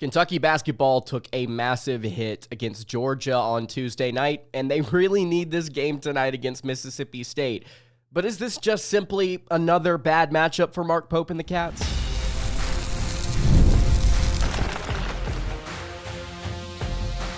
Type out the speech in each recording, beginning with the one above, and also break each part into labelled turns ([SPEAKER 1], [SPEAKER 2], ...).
[SPEAKER 1] Kentucky basketball took a massive hit against Georgia on Tuesday night, and they really need this game tonight against Mississippi State. But is this just simply another bad matchup for Mark Pope and the Cats?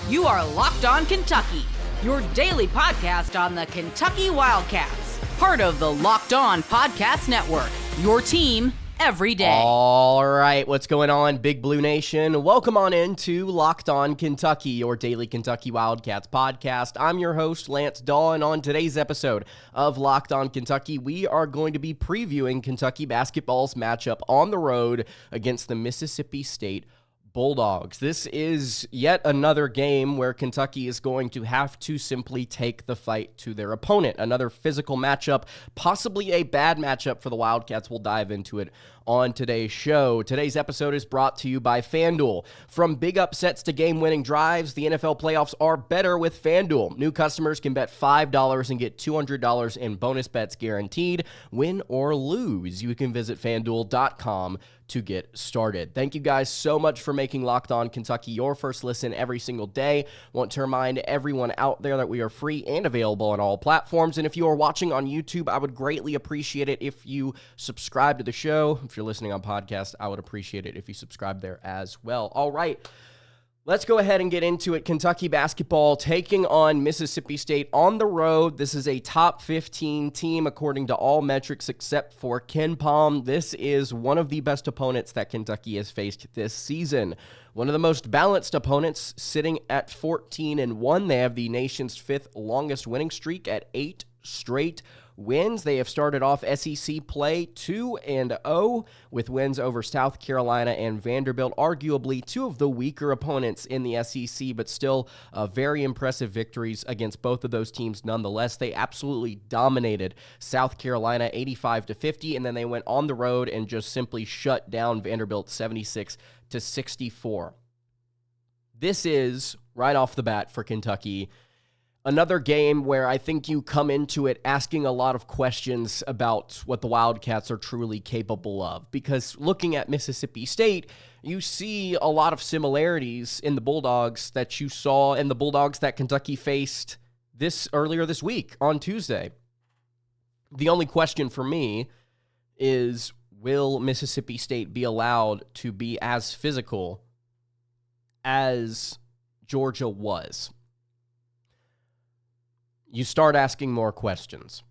[SPEAKER 2] You are Locked On Kentucky, your daily podcast on the Kentucky Wildcats, part of the Locked On Podcast Network, your team every day.
[SPEAKER 1] All right, what's going on, Big Blue Nation? Welcome on into Locked On Kentucky, your daily Kentucky Wildcats podcast. I'm your host, Lance Dawe, and on today's episode of Locked On Kentucky, we are going to be previewing Kentucky basketball's matchup on the road against the Mississippi State Bulldogs. This is yet another game where Kentucky is going to have to simply take the fight to their opponent. Another physical matchup, possibly a bad matchup for the Wildcats. We'll dive into it on today's show. Today's episode is brought to you by FanDuel. From big upsets to game-winning drives, the NFL playoffs are better with FanDuel. New customers can bet $5 and get $200 in bonus bets guaranteed, win or lose. You can visit FanDuel.com to get started. Thank you guys so much for making Locked On Kentucky your first listen every single day. Want to remind everyone out there that we are free and available on all platforms. And if you are watching on YouTube, I would greatly appreciate it if you subscribe to the show. If you're listening on podcast, I would appreciate it if you subscribe there as well. All right. Let's go ahead and get into it. Kentucky basketball taking on Mississippi State on the road. This is a top 15 team according to all metrics except for KenPom. This is one of the best opponents that Kentucky has faced this season. One of the most balanced opponents, sitting at 14-1. They have the nation's fifth longest winning streak at 8 straight wins. They have started off SEC play 2-0 with wins over South Carolina and Vanderbilt, arguably two of the weaker opponents in the SEC, but still very impressive victories against both of those teams nonetheless. They absolutely dominated South Carolina 85-50, and then they went on the road and just simply shut down Vanderbilt 76-64. This is, right off the bat for Kentucky, another game where I think you come into it asking a lot of questions about what the Wildcats are truly capable of. Because looking at Mississippi State, you see a lot of similarities in the Bulldogs that you saw in the Bulldogs that Kentucky faced earlier this week on Tuesday. The only question for me is, will Mississippi State be allowed to be as physical as Georgia was? You start asking more questions.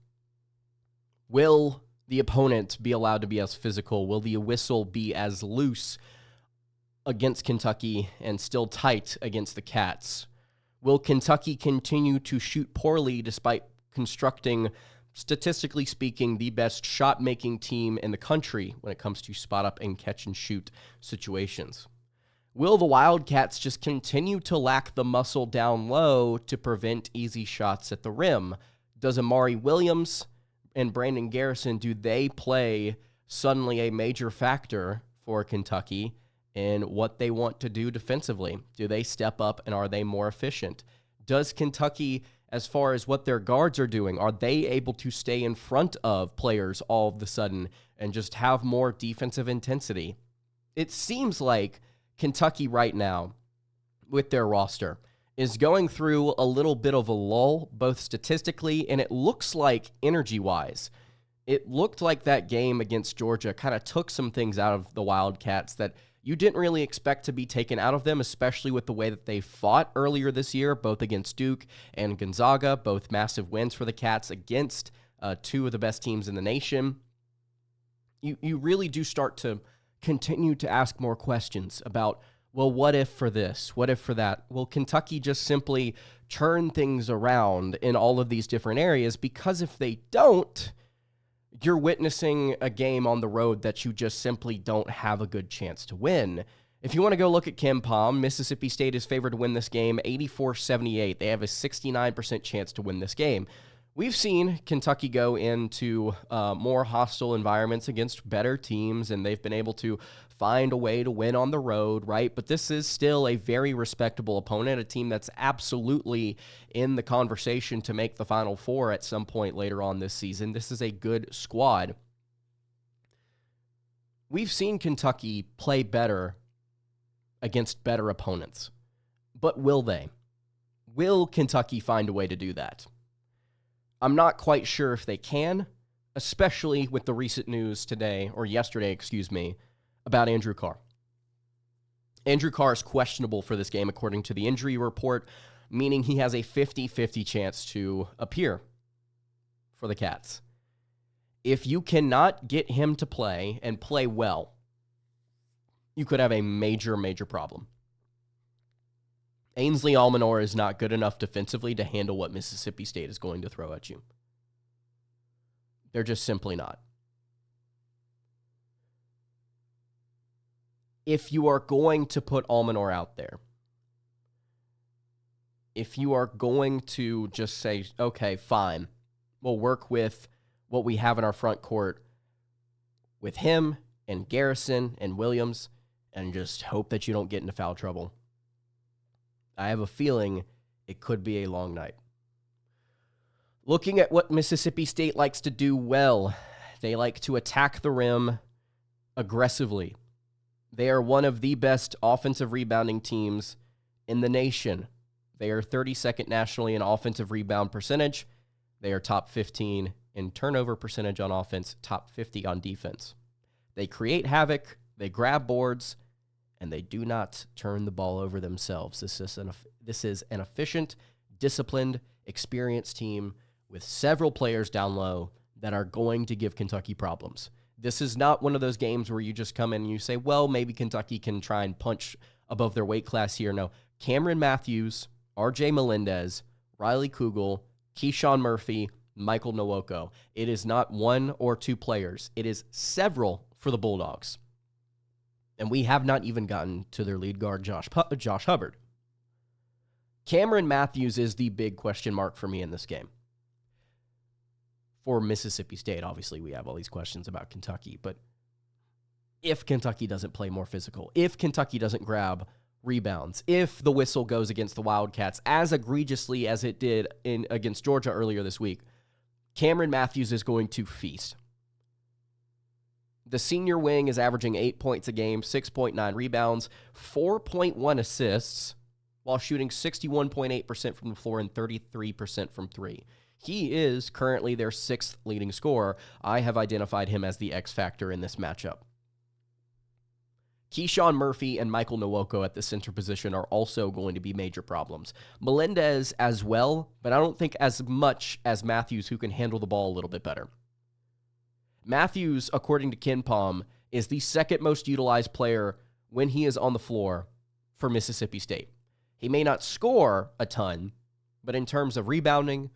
[SPEAKER 1] Will the opponent be allowed to be as physical? Will the whistle be as loose against Kentucky and still tight against the Cats? Will Kentucky continue to shoot poorly despite constructing, statistically speaking, the best shot-making team in the country when it comes to spot-up and catch-and-shoot situations? Will the Wildcats just continue to lack the muscle down low to prevent easy shots at the rim? Does Amari Williams and Brandon Garrison, do they play suddenly a major factor for Kentucky in what they want to do defensively? Do they step up and are they more efficient? Does Kentucky, as far as what their guards are doing, are they able to stay in front of players all of a sudden and just have more defensive intensity? It seems like Kentucky right now, with their roster, is going through a little bit of a lull, both statistically and it looks like energy-wise. It looked like that game against Georgia kind of took some things out of the Wildcats that you didn't really expect to be taken out of them, especially with the way that they fought earlier this year, both against Duke and Gonzaga, both massive wins for the Cats against two of the best teams in the nation. You really do start to continue to ask more questions about, well, what if for this? What if for that? Will Kentucky just simply turn things around in all of these different areas? Because if they don't, you're witnessing a game on the road that you just simply don't have a good chance to win. If you want to go look at KenPom, Mississippi State is favored to win this game 84-78. They have a 69% chance to win this game. We've seen Kentucky go into more hostile environments against better teams, and they've been able to find a way to win on the road, right? But this is still a very respectable opponent, a team that's absolutely in the conversation to make the Final Four at some point later on this season. This is a good squad. We've seen Kentucky play better against better opponents. But will they? Will Kentucky find a way to do that? I'm not quite sure if they can, especially with the recent news yesterday, about Andrew Carr. Andrew Carr is questionable for this game according to the injury report, meaning he has a 50-50 chance to appear for the Cats. If you cannot get him to play and play well, you could have a major, major problem. Ainsley Almanor is not good enough defensively to handle what Mississippi State is going to throw at you. They're just simply not. If you are going to put Almanor out there, if you are going to just say, okay, fine, we'll work with what we have in our front court with him and Garrison and Williams and just hope that you don't get into foul trouble, I have a feeling it could be a long night. Looking at what Mississippi State likes to do well, they like to attack the rim aggressively. They are one of the best offensive rebounding teams in the nation. They are 32nd nationally in offensive rebound percentage. They are top 15 in turnover percentage on offense, top 50 on defense. They create havoc, they grab boards, and they do not turn the ball over themselves. This is an efficient, disciplined, experienced team with several players down low that are going to give Kentucky problems. This is not one of those games where you just come in and you say, well, maybe Kentucky can try and punch above their weight class here. No, Cameron Matthews, RJ Melendez, Riley Kugel, Keyshawn Murphy, Michael Nwoko. It is not one or two players. It is several for the Bulldogs. And we have not even gotten to their lead guard, Josh Hubbard. Cameron Matthews is the big question mark for me in this game. For Mississippi State, obviously, we have all these questions about Kentucky, but if Kentucky doesn't play more physical, if Kentucky doesn't grab rebounds, if the whistle goes against the Wildcats as egregiously as it did against Georgia earlier this week, Cameron Matthews is going to feast. The senior wing is averaging 8 points a game, 6.9 rebounds, 4.1 assists, while shooting 61.8% from the floor and 33% from three. He is currently their sixth leading scorer. I have identified him as the X factor in this matchup. Keyshawn Murphy and Michael Nwoko at the center position are also going to be major problems. Melendez as well, but I don't think as much as Matthews, who can handle the ball a little bit better. Matthews, according to KenPom, is the second most utilized player when he is on the floor for Mississippi State. He may not score a ton, but in terms of rebounding,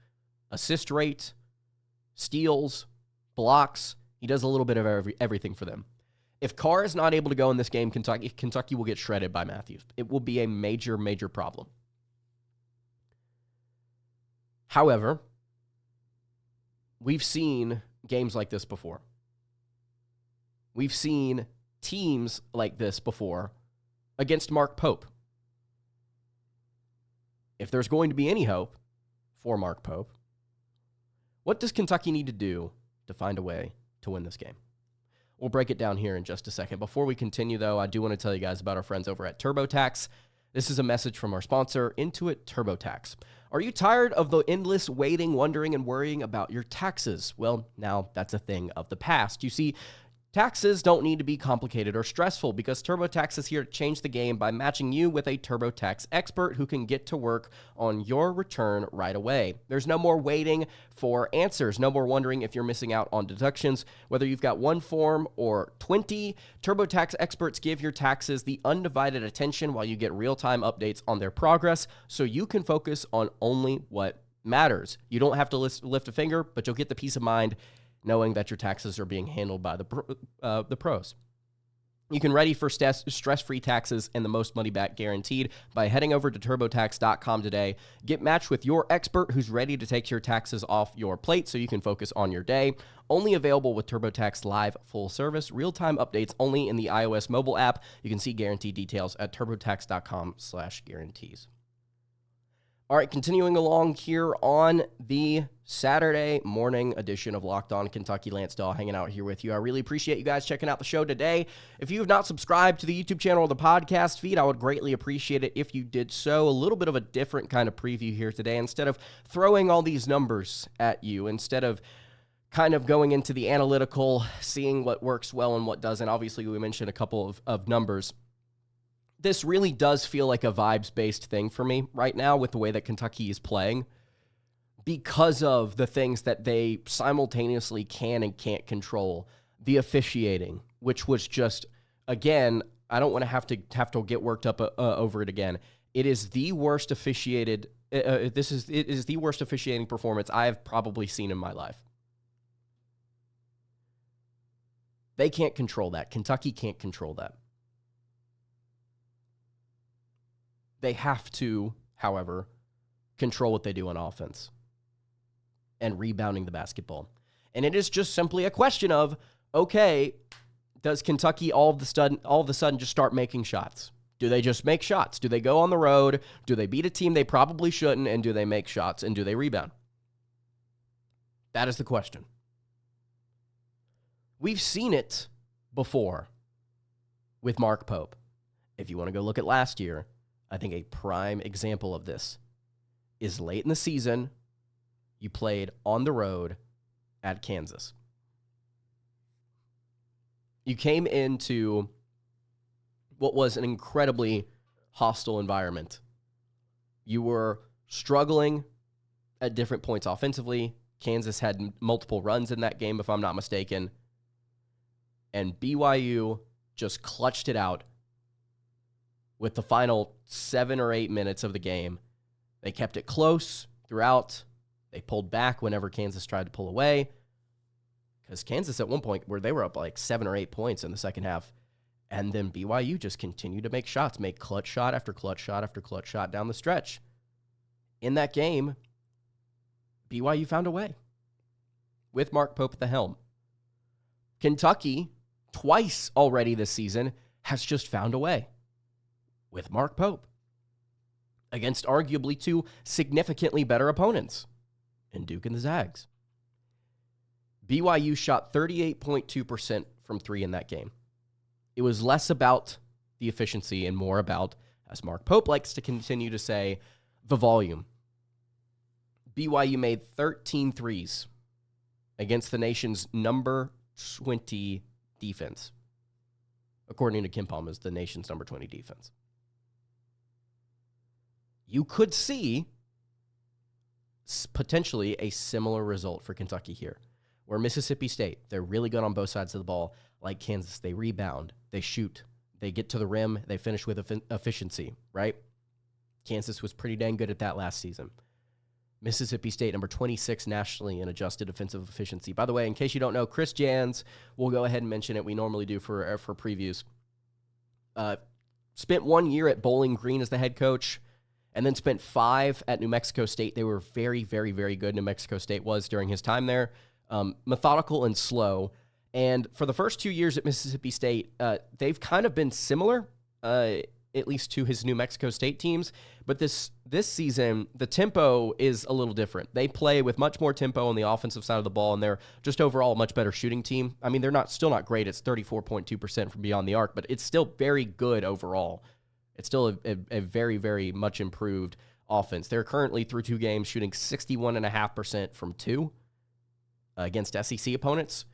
[SPEAKER 1] assist rate, steals, blocks, he does a little bit of everything for them. If Carr is not able to go in this game, Kentucky will get shredded by Matthews. It will be a major, major problem. However, we've seen games like this before. We've seen teams like this before against Mark Pope. If there's going to be any hope for Mark Pope, what does Kentucky need to do to find a way to win this game? We'll break it down here in just a second. Before we continue, though, I do want to tell you guys about our friends over at TurboTax. This is a message from our sponsor, Intuit TurboTax. Are you tired of the endless waiting, wondering, and worrying about your taxes? Well, now that's a thing of the past. You see, taxes don't need to be complicated or stressful because TurboTax is here to change the game by matching you with a TurboTax expert who can get to work on your return right away. There's no more waiting for answers, no more wondering if you're missing out on deductions. Whether you've got one form or 20, TurboTax experts give your taxes the undivided attention while you get real-time updates on their progress so you can focus on only what matters. You don't have to lift a finger, but you'll get the peace of mind knowing that your taxes are being handled by the pros. You can ready for stress-free taxes and the most money back guaranteed by heading over to TurboTax.com today. Get matched with your expert who's ready to take your taxes off your plate so you can focus on your day. Only available with TurboTax Live full service. Real-time updates only in the iOS mobile app. You can see guarantee details at TurboTax.com/guarantees. All right, continuing along here on the Saturday morning edition of Locked On Kentucky. Lance Dawe hanging out here with you. I really appreciate you guys checking out the show today. If you have not subscribed to the YouTube channel or the podcast feed, I would greatly appreciate it if you did so. A little bit of a different kind of preview here today. Instead of throwing all these numbers at you, instead of kind of going into the analytical, seeing what works well and what doesn't. Obviously, we mentioned a couple of numbers. This really does feel like a vibes-based thing for me right now with the way that Kentucky is playing because of the things that they simultaneously can and can't control. The officiating, which was just, again, I don't want to have to get worked up over it again. It is the worst officiated. It is the worst officiating performance I have probably seen in my life. They can't control that. Kentucky can't control that. They have to, however, control what they do on offense and rebounding the basketball. And it is just simply a question of, okay, does Kentucky all of a sudden just start making shots? Do they just make shots? Do they go on the road? Do they beat a team they probably shouldn't? And do they make shots? And do they rebound? That is the question. We've seen it before with Mark Pope. If you want to go look at last year, I think a prime example of this is late in the season, you played on the road at Kansas. You came into what was an incredibly hostile environment. You were struggling at different points offensively. Kansas had multiple runs in that game, if I'm not mistaken. And BYU just clutched it out with the final 7 or 8 minutes of the game. They kept it close throughout. They pulled back whenever Kansas tried to pull away. Because Kansas at one point where they were up like 7 or 8 points in the second half. And then BYU just continued to make shots, make clutch shot after clutch shot after clutch shot down the stretch. In that game, BYU found a way with Mark Pope at the helm. Kentucky, twice already this season, has just found a way with Mark Pope against arguably two significantly better opponents in Duke and the Zags. BYU shot 38.2% from three in that game. It was less about the efficiency and more about, as Mark Pope likes to continue to say, the volume. BYU made 13 threes against the nation's number 20 defense, according to Kim Palm, is the nation's number 20 defense. You could see potentially a similar result for Kentucky here, where Mississippi State, they're really good on both sides of the ball. Like Kansas, they rebound, they shoot, they get to the rim, they finish with efficiency, right? Kansas was pretty dang good at that last season. Mississippi State, number 26 nationally in adjusted defensive efficiency. By the way, in case you don't know, Chris Jans, we'll go ahead and mention it. We normally do for previews. Spent 1 year at Bowling Green as the head coach, and then spent 5 at New Mexico State. They were very, very, very good. New Mexico State was during his time there. Methodical and slow. And for the first 2 years at Mississippi State, they've kind of been similar, at least to his New Mexico State teams. But this season, the tempo is a little different. They play with much more tempo on the offensive side of the ball, and they're just overall a much better shooting team. I mean, they're still not great. It's 34.2% from beyond the arc, but it's still very good overall. It's still a very, very much improved offense. They're currently, through 2 games, shooting 61.5% from 2 against SEC opponents.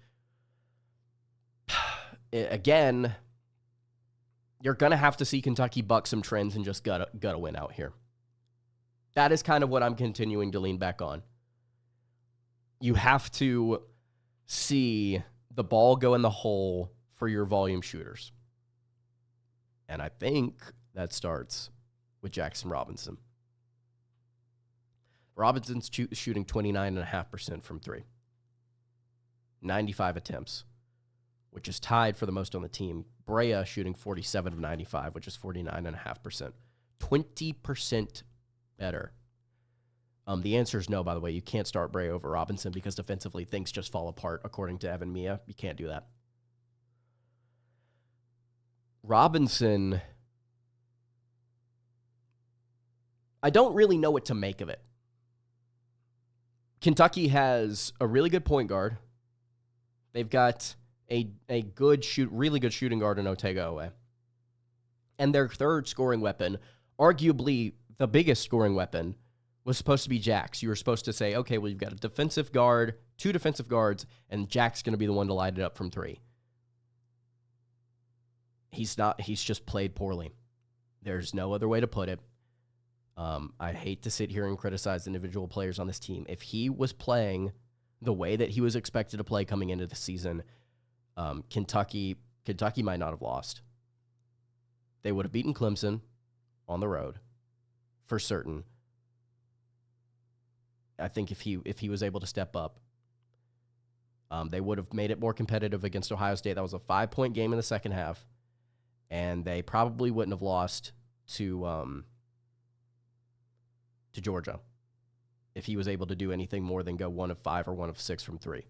[SPEAKER 1] Again, you're going to have to see Kentucky buck some trends and just gotta win out here. That is kind of what I'm continuing to lean back on. You have to see the ball go in the hole for your volume shooters. And I think that starts with Jackson Robinson. Robinson's shooting 29.5% from 3. 95 attempts, which is tied for the most on the team. Brea shooting 47 of 95, which is 49.5%. 20% better. The answer is no, by the way. You can't start Brea over Robinson because defensively things just fall apart, according to Evan Mia. You can't do that. Robinson, I don't really know what to make of it. Kentucky has a really good point guard. They've got a really good shooting guard in Dawe. And their third scoring weapon, arguably the biggest scoring weapon, was supposed to be Jax. You were supposed to say, okay, well, you've got a defensive guard, 2 defensive guards, and Jack's going to be the one to light it up from 3. He's not. He's just played poorly. There's no other way to put it. I hate to sit here and criticize individual players on this team. If he was playing the way that he was expected to play coming into the season, Kentucky might not have lost. They would have beaten Clemson on the road for certain. I think if he was able to step up, they would have made it more competitive against Ohio State. That was a 5-point game in the second half, and they probably wouldn't have lost to Georgia if he was able to do anything more than go 1 of 5 or 1 of 6 from 3.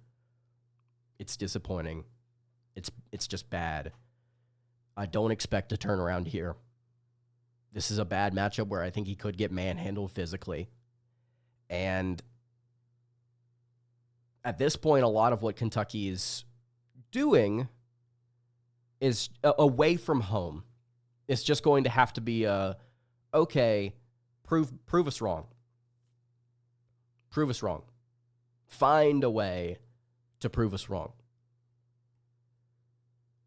[SPEAKER 1] It's disappointing. It's just bad. I don't expect a turnaround here. This is a bad matchup where I think he could get manhandled physically. And at this point, a lot of what Kentucky is doing is away from home. It's just going to have to be okay, prove us wrong. Prove us wrong. Find a way to prove us wrong.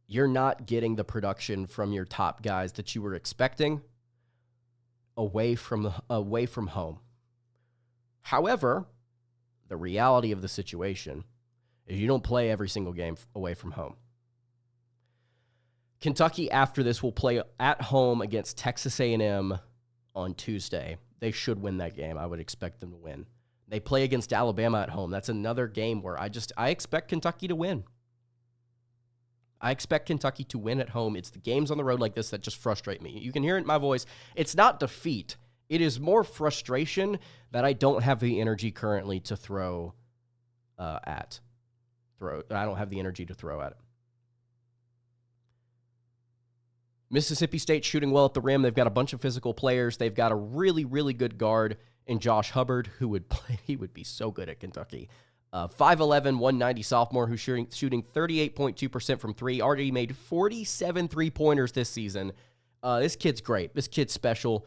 [SPEAKER 1] You're not getting the production from your top guys that you were expecting away from home. However, the reality of the situation is you don't play every single game away from home. Kentucky, after this, will play at home against Texas A&M on Tuesday. They should win that game. I would expect them to win. They play against Alabama at home. That's another game where I expect Kentucky to win. I expect Kentucky to win at home. It's the games on the road like this that just frustrate me. You can hear it in my voice. It's not defeat. It is more frustration that I don't have the energy currently to throw at. I don't have the energy to throw at it. Mississippi State shooting well at the rim. They've got a bunch of physical players. They've got a really, really good guard in Josh Hubbard, who would play. He would be so good at Kentucky. 5'11", 190 sophomore who's shooting 38.2% from 3. Already made 47 3-pointers this season. This kid's great. This kid's special.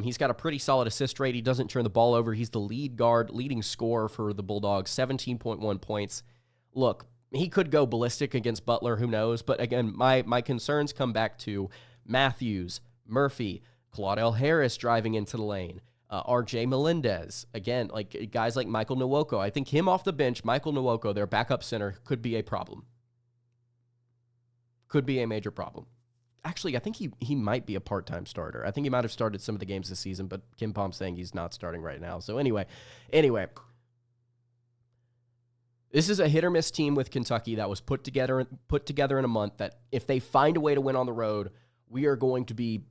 [SPEAKER 1] He's got a pretty solid assist rate. He doesn't turn the ball over. He's the leading scorer for the Bulldogs, 17.1 points. Look, he could go ballistic against Butler, who knows? But again, my concerns come back to Matthews, Murphy, Claudel Harris driving into the lane, RJ Melendez. Again, like guys like Michael Nwoko. I think him off the bench, Michael Nwoko, their backup center, could be a problem. Could be a major problem. Actually, I think he might be a part-time starter. I think he might have started some of the games this season, but Kim Pom's saying he's not starting right now. So anyway, this is a hit-or-miss team with Kentucky that was put together in a month that if they find a way to win on the road, we're going to be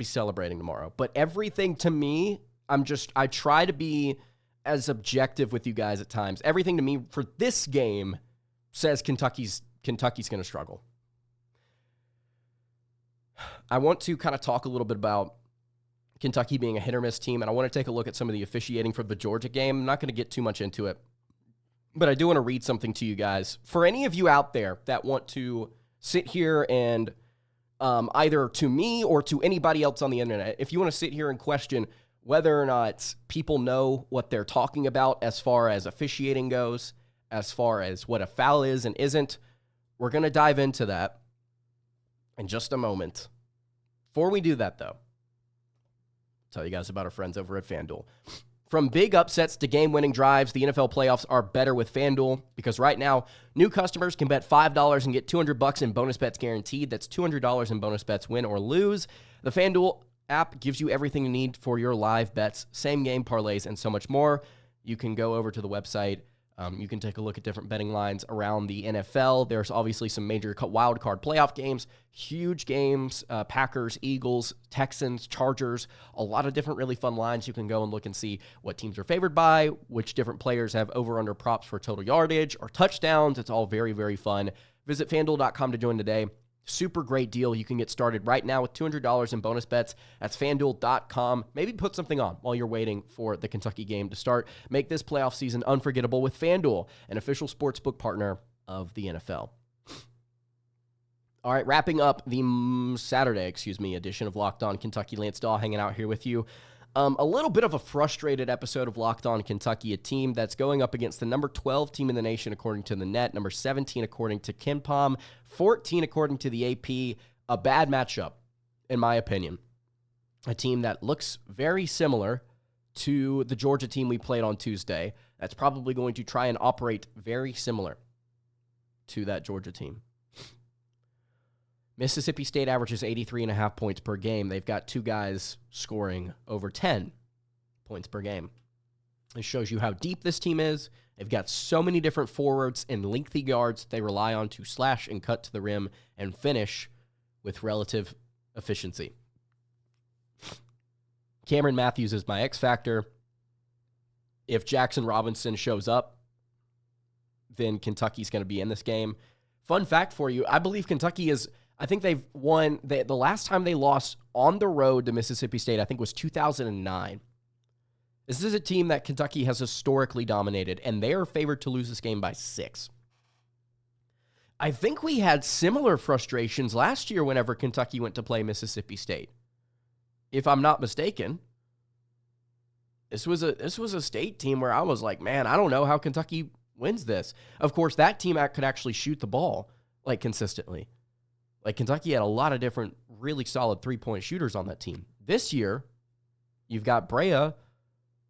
[SPEAKER 1] celebrating tomorrow. But everything to me, I try to be as objective with you guys at times. Everything to me for this game says Kentucky's going to struggle. I want to kind of talk a little bit about Kentucky being a hit-or-miss team, and I want to take a look at some of the officiating for the Georgia game. I'm not going to get too much into it, but I do want to read something to you guys. For any of you out there that want to sit here and either to me or to anybody else on the internet, if you want to sit here and question whether or not people know what they're talking about as far as officiating goes, as far as what a foul is and isn't, we're going to dive into that in just a moment. Before we do that, though, I'll tell you guys about our friends over at FanDuel. From big upsets to game-winning drives, the NFL playoffs are better with FanDuel because right now, new customers can bet $5 and get $200 in bonus bets guaranteed. That's $200 in bonus bets, win or lose. The FanDuel app gives you everything you need for your live bets, same-game parlays, and so much more. You can go over to the website. You can take a look at different betting lines around the NFL. There's obviously some major wild card playoff games, huge games, Packers, Eagles, Texans, Chargers, a lot of different really fun lines. You can go and look and see what teams are favored by, which different players have over-under props for total yardage or touchdowns. It's all very, very fun. Visit FanDuel.com to join today. Super great deal. You can get started right now with $200 in bonus bets. That's FanDuel.com. Maybe put something on while you're waiting for the Kentucky game to start. Make this playoff season unforgettable with FanDuel, an official sportsbook partner of the NFL. All right, wrapping up the Saturday, edition of Locked On Kentucky. Lance Dawe hanging out here with you. A little bit of a frustrated episode of Locked On Kentucky, a team that's going up against the number 12 team in the nation according to the net, number 17 according to KenPom, 14 according to the AP. A bad matchup, in my opinion. A team that looks very similar to the Georgia team we played on Tuesday. That's probably going to try and operate very similar to that Georgia team. Mississippi State averages 83.5 points per game. They've got two guys scoring over 10 points per game. It shows you how deep this team is. They've got so many different forwards and lengthy guards they rely on to slash and cut to the rim and finish with relative efficiency. Cameron Matthews is my X factor. If Jackson Robinson shows up, then Kentucky's going to be in this game. Fun fact for you, I believe Kentucky is... I think they've won, the last time they lost on the road to Mississippi State, I think was 2009. This is a team that Kentucky has historically dominated, and they are favored to lose this game by 6. I think we had similar frustrations last year whenever Kentucky went to play Mississippi State. If I'm not mistaken, this was a state team where I was like, man, I don't know how Kentucky wins this. Of course, that team could actually shoot the ball like consistently. Like, Kentucky had a lot of different really solid three-point shooters on that team. This year, you've got Brea,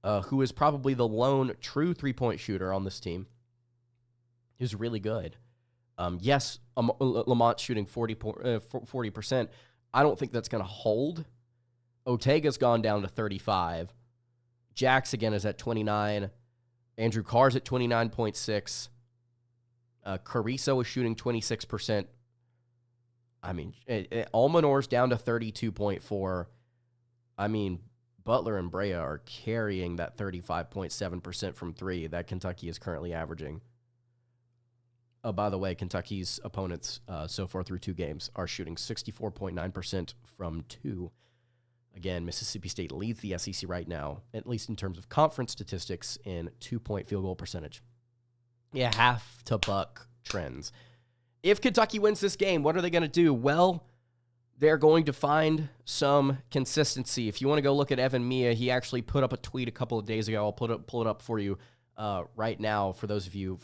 [SPEAKER 1] who is probably the lone true three-point shooter on this team, who's really good. Yes, Lamont's shooting 40%. I don't think that's going to hold. Ortega's gone down to 35. Jax, again, is at 29. Andrew Carr's at 29.6. Carrizo is shooting 26%. I mean, Almanor's down to 32.4. I mean, Butler and Brea are carrying that 35.7% from three that Kentucky is currently averaging. By the way, Kentucky's opponents so far through 2 games are shooting 64.9% from 2. Again, Mississippi State leads the SEC right now, at least in terms of conference statistics, in 2-point field goal percentage. You have to buck trends. If Kentucky wins this game, what are they going to do? Well, they're going to find some consistency. If you want to go look at Evan Mia, he actually put up a tweet a couple of days ago. I'll pull it up for you right now for those of you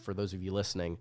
[SPEAKER 1] listening.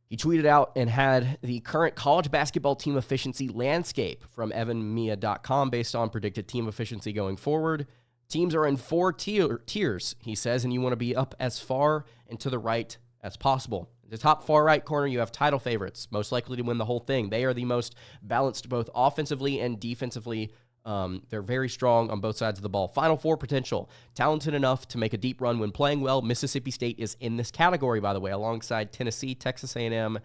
[SPEAKER 1] He tweeted out and had the current college basketball team efficiency landscape from evanmia.com based on predicted team efficiency going forward. Teams are in 4 tiers, he says, and you want to be up as far and to the right as possible. The top far right corner, you have title favorites, most likely to win the whole thing. They are the most balanced both offensively and defensively. They're very strong on both sides of the ball. Final Four potential, talented enough to make a deep run when playing well. Mississippi State is in this category, by the way, alongside Tennessee, Texas A&M.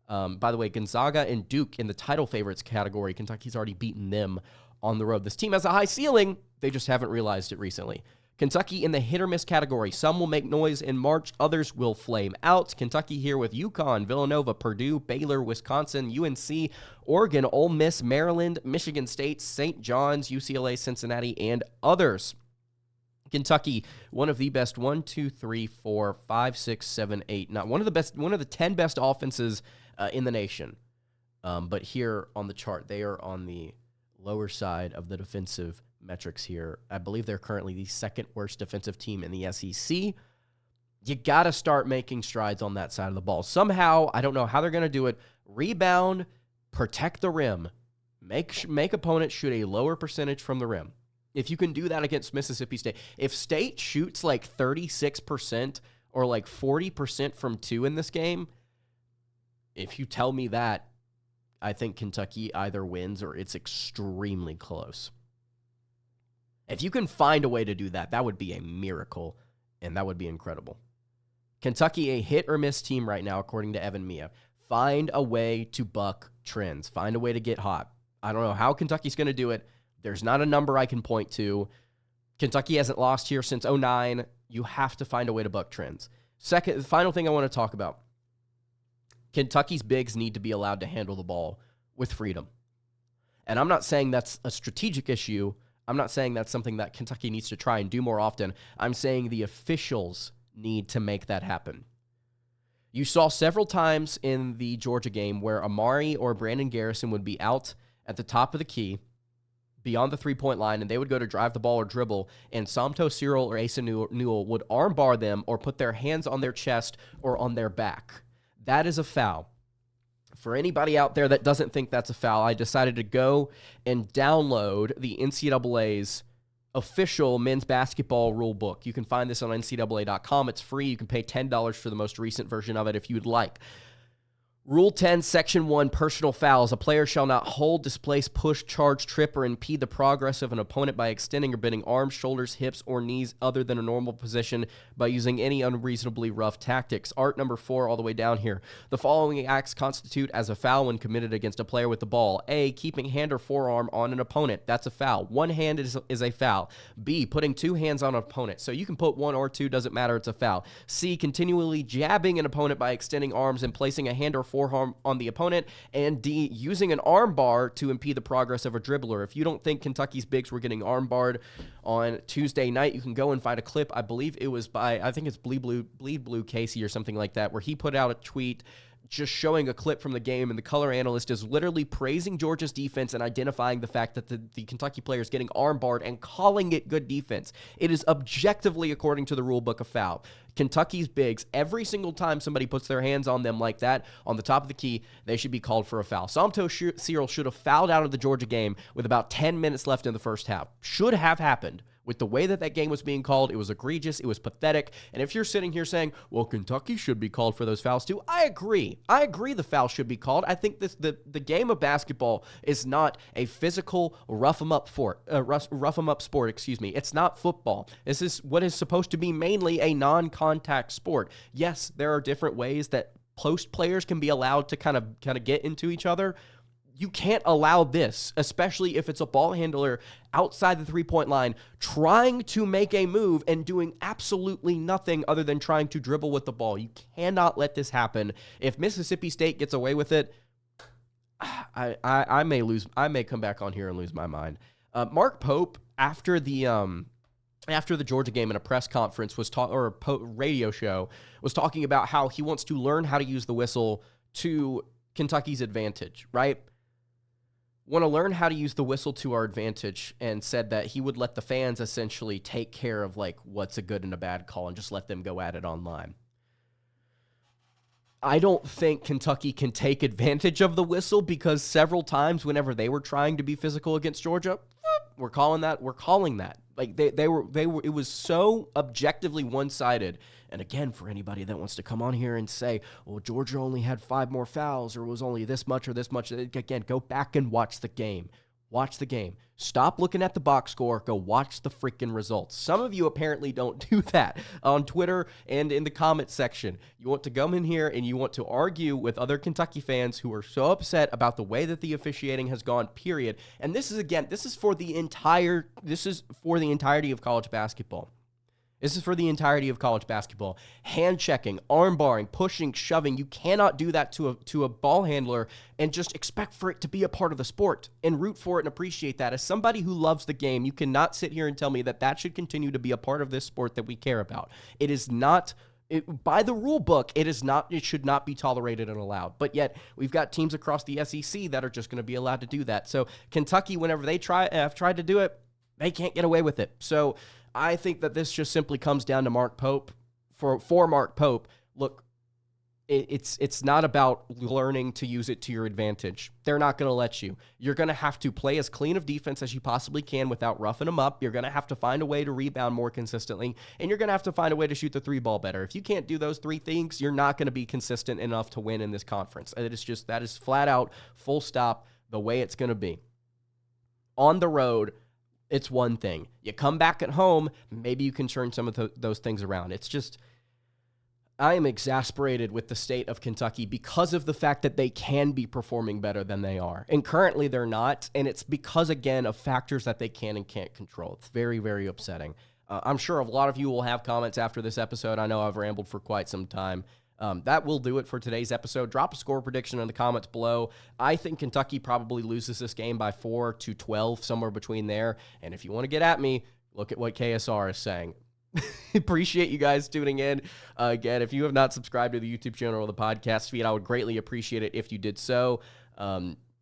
[SPEAKER 1] By the way, Gonzaga and Duke in the title favorites category. Kentucky's already beaten them on the road. This team has a high ceiling. They just haven't realized it recently. Kentucky in the hit-or-miss category. Some will make noise in March. Others will flame out. Kentucky here with UConn, Villanova, Purdue, Baylor, Wisconsin, UNC, Oregon, Ole Miss, Maryland, Michigan State, St. John's, UCLA, Cincinnati, and others. Kentucky, one of the best 1, 2, 3, 4, 5, 6, 7, 8. Not one of the 10 best offenses in the nation. But here on the chart, they are on the lower side of the defensive metrics here. I believe they're currently the second worst defensive team in the SEC. You got to start making strides on that side of the ball. Somehow, I don't know how they're going to do it. Rebound, protect the rim, make opponents shoot a lower percentage from the rim. If you can do that against Mississippi State, if State shoots like 36% or like 40% from 2 in this game, if you tell me that, I think Kentucky either wins or it's extremely close. If you can find a way to do that, that would be a miracle, and that would be incredible. Kentucky, a hit-or-miss team right now, according to Evan Mia. Find a way to buck trends. Find a way to get hot. I don't know how Kentucky's going to do it. There's not a number I can point to. Kentucky hasn't lost here since 2009. You have to find a way to buck trends. Second, the final thing I want to talk about. Kentucky's bigs need to be allowed to handle the ball with freedom. And I'm not saying that's a strategic issue. I'm not saying that's something that Kentucky needs to try and do more often. I'm saying the officials need to make that happen. You saw several times in the Georgia game where Amari or Brandon Garrison would be out at the top of the key, beyond the three-point line, and they would go to drive the ball or dribble, and Somto Cyril or Asa Newell would armbar them or put their hands on their chest or on their back. That is a foul. For anybody out there that doesn't think that's a foul, I decided to go and download the NCAA's official men's basketball rule book. You can find this on ncaa.com. It's free. You can pay $10 for the most recent version of it if you would like. Rule 10, Section 1, personal fouls. A player shall not hold, displace, push, charge, trip, or impede the progress of an opponent by extending or bending arms, shoulders, hips, or knees other than a normal position by using any unreasonably rough tactics. Art number 4 all the way down here. The following acts constitute as a foul when committed against a player with the ball. A, keeping hand or forearm on an opponent. That's a foul. One hand is a foul. B, putting two hands on an opponent. So you can put one or two, doesn't matter, it's a foul. C, continually jabbing an opponent by extending arms and placing a hand or forearm on the opponent. And D, using an arm bar to impede the progress of a dribbler. If you don't think Kentucky's bigs were getting arm barred on Tuesday night, you can go and find a clip. I believe it was by, I think it's Bleed Blue Casey or something like that, where he put out a tweet just showing a clip from the game, and the color analyst is literally praising Georgia's defense and identifying the fact that the Kentucky player is getting arm barred and calling it good defense. It is objectively, according to the rule book, a foul. Kentucky's bigs, every single time somebody puts their hands on them like that, on the top of the key, they should be called for a foul. Somto Cyril should have fouled out of the Georgia game with about 10 minutes left in the first half. Should have happened. With the way that game was being called, it was egregious, it was pathetic, and if you're sitting here saying, well, Kentucky should be called for those fouls too, I agree. I agree the foul should be called. I think the game of basketball is not a physical rough-em-up sport. It's not football. This is what is supposed to be mainly a non-contact sport. Yes, there are different ways that post players can be allowed to kind of get into each other. You can't allow this, especially if it's a ball handler outside the three-point line trying to make a move and doing absolutely nothing other than trying to dribble with the ball. You cannot let this happen. If Mississippi State gets away with it, I may come back on here and lose my mind. Mark Pope, after the Georgia game in a press conference radio show, was talking about how he wants to learn how to use the whistle to Kentucky's advantage, right? Want to learn how to use the whistle to our advantage, and said that he would let the fans essentially take care of like what's a good and a bad call and just let them go at it online. I don't think Kentucky can take advantage of the whistle, because several times whenever they were trying to be physical against Georgia, we're calling that. Like they were, it was so objectively one-sided. And again, for anybody that wants to come on here and say, well, Georgia only had 5 more fouls, or it was only this much or this much, again, go back and watch the game. Watch the game. Stop looking at the box score. Go watch the freaking results. Some of you apparently don't do that on Twitter and in the comments section. You want to come in here and you want to argue with other Kentucky fans who are so upset about the way that the officiating has gone, period. And this is for the entirety of college basketball. This is for the entirety of college basketball. Hand checking, arm barring, pushing, shoving. You cannot do that to a ball handler and just expect for it to be a part of the sport and root for it and appreciate that. As somebody who loves the game, you cannot sit here and tell me that should continue to be a part of this sport that we care about. It is not, by the rule book, it should not be tolerated and allowed. But yet, we've got teams across the SEC that are just going to be allowed to do that. So Kentucky, whenever they have tried to do it, they can't get away with it. So I think that this just simply comes down to Mark Pope. For Mark Pope, look, it's not about learning to use it to your advantage. They're not going to let you. You're going to have to play as clean of defense as you possibly can without roughing them up. You're going to have to find a way to rebound more consistently, and you're going to have to find a way to shoot the 3-ball better. If you can't do those 3 things, you're not going to be consistent enough to win in this conference. That is flat out, full stop, the way it's going to be. On the road, it's one thing. You come back at home, maybe you can turn some of those things around. It's just, I am exasperated with the state of Kentucky because of the fact that they can be performing better than they are. And currently they're not, and it's because, again, of factors that they can and can't control. It's very, very upsetting. I'm sure a lot of you will have comments after this episode. I know I've rambled for quite some time. That will do it for today's episode. Drop a score prediction in the comments below. I think Kentucky probably loses this game by 4-12, somewhere between there. And if you want to get at me, look at what KSR is saying. Appreciate you guys tuning in. Again, if you have not subscribed to the YouTube channel or the podcast feed, I would greatly appreciate it if you did so.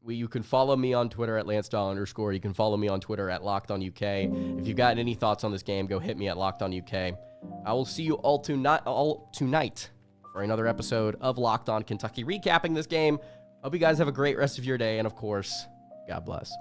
[SPEAKER 1] You can follow me on Twitter at @LanceDawe_. You can follow me on Twitter at LockedOnUK. If you've got any thoughts on this game, go hit me at LockedOnUK. I will see you all tonight for another episode of Locked On Kentucky, recapping this game. Hope you guys have a great rest of your day, and of course, God bless.